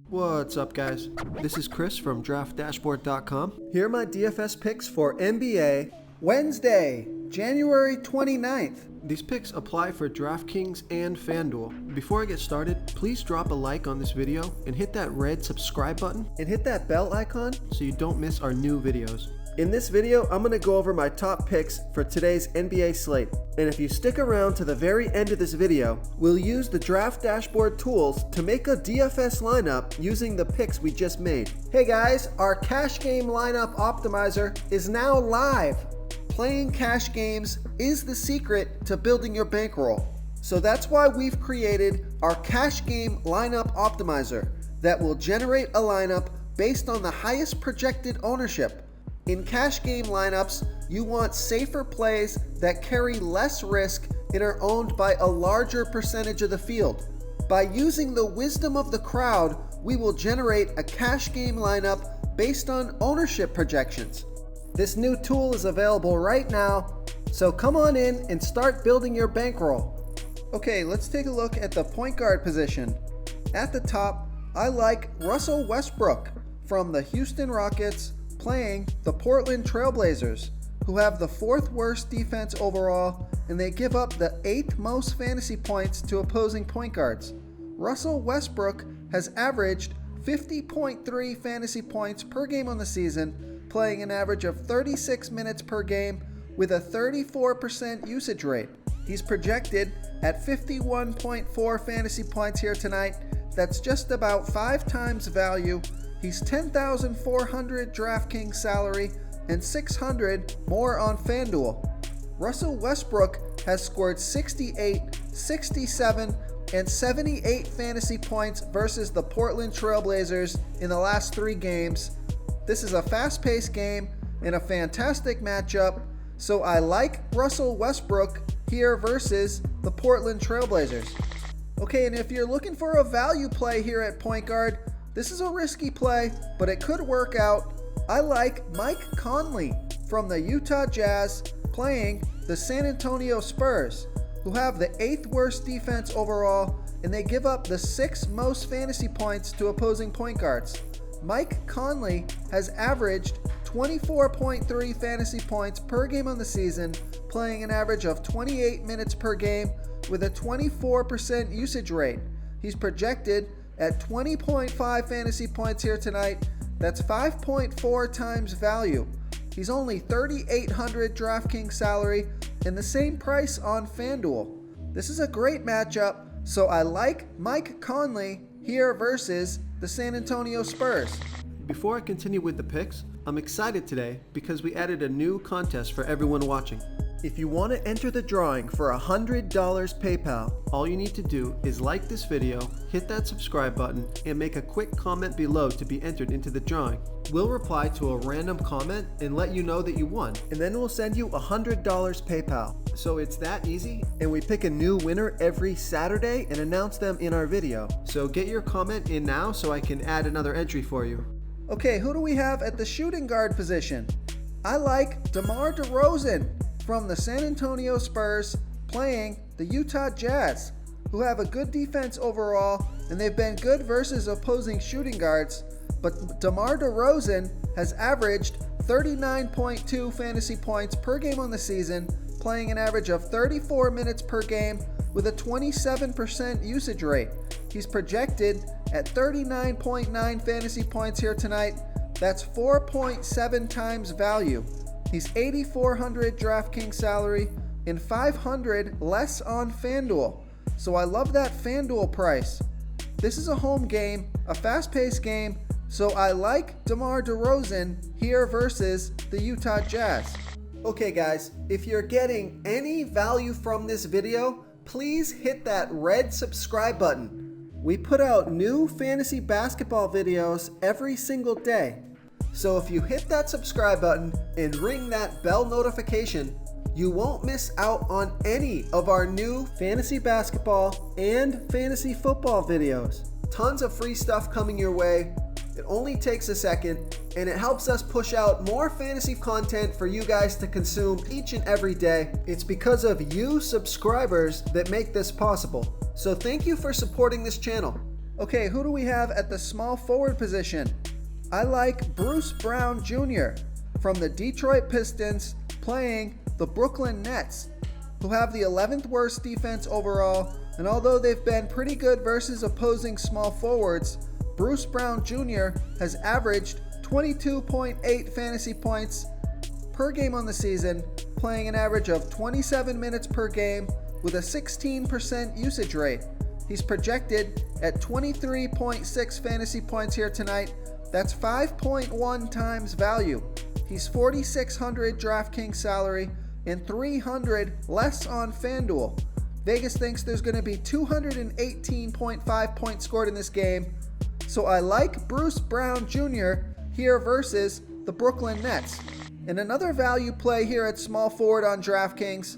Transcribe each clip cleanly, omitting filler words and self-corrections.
What's up, guys? This is Chris from DraftDashboard.com. Here are my DFS picks for NBA Wednesday, January 29th. These picks apply for DraftKings and FanDuel. Before I get started, please drop a like on this video and hit that red subscribe button and hit that bell icon so you don't miss our new videos. In this video, I'm going to go over my top picks for today's NBA slate. And if you stick around to the very end of this video, we'll use the Draft Dashboard tools to make a DFS lineup using the picks we just made. Hey guys, our cash game lineup optimizer is now live. Playing cash games is the secret to building your bankroll. So that's why we've created our cash game lineup optimizer that will generate a lineup based on the highest projected ownership. In cash game lineups, you want safer plays that carry less risk and are owned by a larger percentage of the field. By using the wisdom of the crowd, we will generate a cash game lineup based on ownership projections. This new tool is available right now, so come on in and start building your bankroll. Okay, let's take a look at the point guard position. At the top, I like Russell Westbrook from the Houston Rockets playing the Portland Trailblazers, who have the 4th worst defense overall, and they give up the 8th most fantasy points to opposing point guards. Russell Westbrook has averaged 50.3 fantasy points per game on the season, playing an average of 36 minutes per game with a 34% usage rate. He's projected at 51.4 fantasy points here tonight. That's just about 5 times value. He's $10,400 DraftKings salary and $600 more on FanDuel. Russell Westbrook has scored 68, 67, and 78 fantasy points versus the Portland Trailblazers in the last 3 games. This is a fast-paced game and a fantastic matchup, so I like Russell Westbrook here versus the Portland Trailblazers. Okay, and if you're looking for a value play here at point guard, this is a risky play, but it could work out. I like Mike Conley from the Utah Jazz playing the San Antonio Spurs, who have the 8th worst defense overall, and they give up the 6th most fantasy points to opposing point guards. Mike Conley has averaged 24.3 fantasy points per game on the season, playing an average of 28 minutes per game with a 24% usage rate. He's projected at 20.5 fantasy points here tonight. That's 5.4 times value. He's only $3,800 DraftKings salary and the same price on FanDuel. This is a great matchup, so I like Mike Conley here versus the San Antonio Spurs. Before I continue with the picks, I'm excited today because we added a new contest for everyone watching. If you want to enter the drawing for $100 PayPal, all you need to do is like this video, hit that subscribe button, and make a quick comment below to be entered into the drawing. We'll reply to a random comment and let you know that you won, and then we'll send you $100 PayPal. So it's that easy, and we pick a new winner every Saturday and announce them in our video. So get your comment in now so I can add another entry for you. Okay, who do we have at the shooting guard position? I like DeMar DeRozan from the San Antonio Spurs playing the Utah Jazz, who have a good defense overall, and they've been good versus opposing shooting guards, but DeMar DeRozan has averaged 39.2 fantasy points per game on the season, playing an average of 34 minutes per game with a 27% usage rate. He's projected at 39.9 fantasy points here tonight. That's 4.7 times value. He's $8,400 DraftKings salary and $500 less on FanDuel. So I love that FanDuel price. This is a home game, a fast-paced game, so I like DeMar DeRozan here versus the Utah Jazz. Okay guys, if you're getting any value from this video, please hit that red subscribe button. We put out new fantasy basketball videos every single day. So if you hit that subscribe button and ring that bell notification, you won't miss out on any of our new fantasy basketball and fantasy football videos. Tons of free stuff coming your way. It only takes a second, and it helps us push out more fantasy content for you guys to consume each and every day. It's because of you subscribers that make this possible. So thank you for supporting this channel. Okay, who do we have at the small forward position? I like Bruce Brown Jr. from the Detroit Pistons playing the Brooklyn Nets, who have the 11th worst defense overall, and although they've been pretty good versus opposing small forwards, Bruce Brown Jr. has averaged 22.8 fantasy points per game on the season, playing an average of 27 minutes per game with a 16% usage rate. He's projected at 23.6 fantasy points here tonight. That's 5.1 times value. He's 4,600 DraftKings salary and 300 less on FanDuel. Vegas thinks there's going to be 218.5 points scored in this game. So I like Bruce Brown Jr. here versus the Brooklyn Nets. And another value play here at small forward on DraftKings,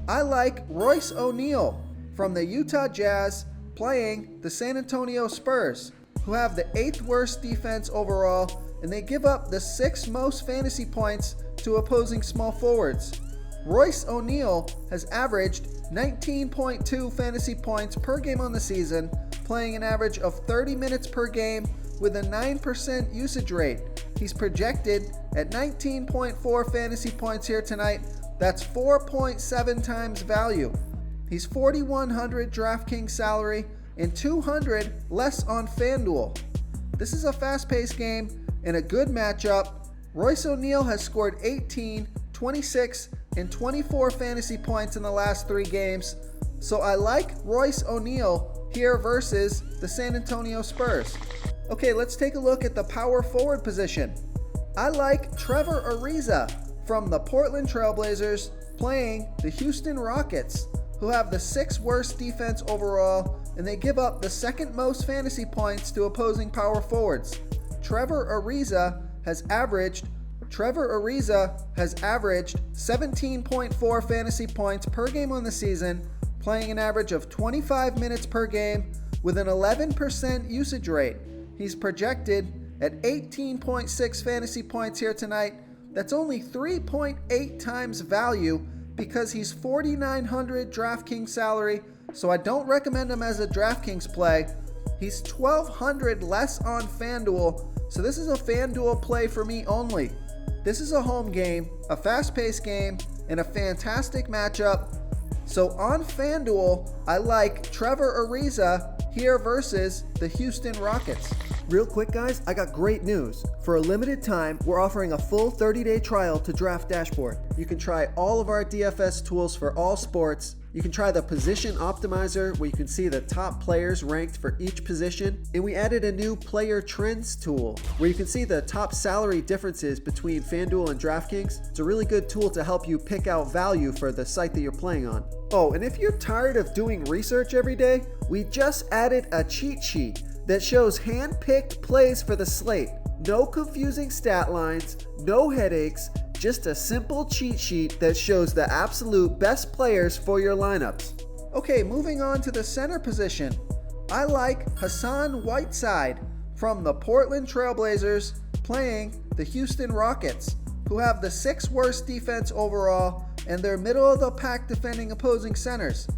I like Royce ONeal from the Utah Jazz playing the San Antonio Spurs, who have the 8th worst defense overall, and they give up the 6th most fantasy points to opposing small forwards. Royce ONeal has averaged 19.2 fantasy points per game on the season, playing an average of 30 minutes per game with a 9% usage rate. He's projected at 19.4 fantasy points here tonight. That's 4.7 times value. He's 4,100 DraftKings salary and 200 less on FanDuel. This is a fast-paced game and a good matchup. Royce ONeal has scored 18, 26, and 24 fantasy points in the last 3 games. So I like Royce ONeal here versus the San Antonio Spurs. Okay, let's take a look at the power forward position. I like Trevor Ariza from the Portland Trailblazers playing the Houston Rockets, who have the 6th worst defense overall, and they give up the 2nd most fantasy points to opposing power forwards. Trevor Ariza has averaged 17.4 fantasy points per game on the season, playing an average of 25 minutes per game with an 11% usage rate. He's projected at 18.6 fantasy points here tonight. That's only 3.8 times value because he's 4,900 DraftKings salary, so I don't recommend him as a DraftKings play. He's 1,200 less on FanDuel, so this is a FanDuel play for me only. This is a home game, a fast-paced game, and a fantastic matchup. So on FanDuel, I like Trevor Ariza here versus the Houston Rockets. Real quick, guys, I got great news. For a limited time, we're offering a full 30-day trial to Draft Dashboard. You can try all of our DFS tools for all sports. You can try the position optimizer where you can see the top players ranked for each position. And we added a new player trends tool where you can see the top salary differences between FanDuel and DraftKings. It's a really good tool to help you pick out value for the site that you're playing on. Oh, and if you're tired of doing research every day, we just added a cheat sheet that shows hand-picked plays for the slate. No confusing stat lines, no headaches, just a simple cheat sheet that shows the absolute best players for your lineups. Okay, moving on to the center position. I like Hassan Whiteside from the Portland Trailblazers playing the Houston Rockets, who have the 6th worst defense overall and they're middle of the pack defending opposing centers.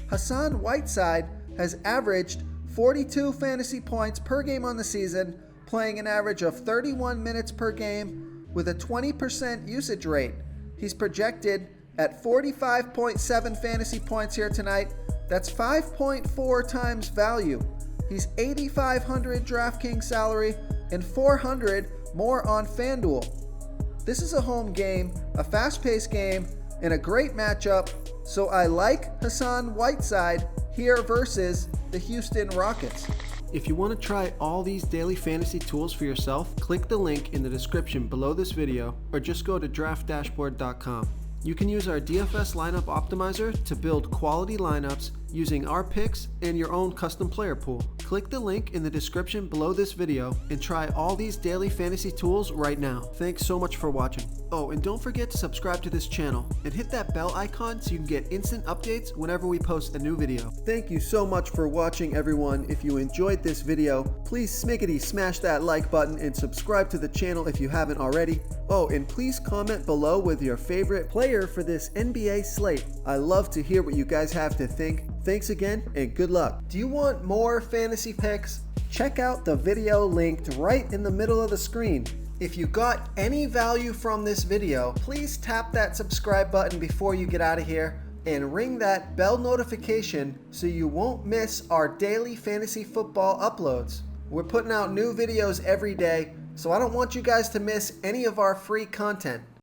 Hassan Whiteside has averaged 42 fantasy points per game on the season, playing an average of 31 minutes per game with a 20% usage rate. He's projected at 45.7 fantasy points here tonight. That's 5.4 times value. He's 8,500 DraftKings salary and 400 more on FanDuel. This is a home game, a fast-paced game, and a great matchup, so I like Hassan Whiteside here versus the Houston Rockets. If you want to try all these daily fantasy tools for yourself, click the link in the description below this video or just go to draftdashboard.com. You can use our DFS lineup optimizer to build quality lineups using our picks and your own custom player pool. Click the link in the description below this video and try all these daily fantasy tools right now. Thanks so much for watching. Oh, and don't forget to subscribe to this channel and hit that bell icon so you can get instant updates whenever we post a new video. Thank you so much for watching, everyone. If you enjoyed this video, please smiggity smash that like button and subscribe to the channel if you haven't already. Oh, and please comment below with your favorite player for this NBA slate. I love to hear what you guys have to think. Thanks again and good luck. Do you want more fantasy picks? check out the video linked right in the middle of the screen. If you got any value from this video, please tap that subscribe button before you get out of here and ring that bell notification so you won't miss our daily fantasy football uploads. We're putting out new videos every day, so I don't want you guys to miss any of our free content.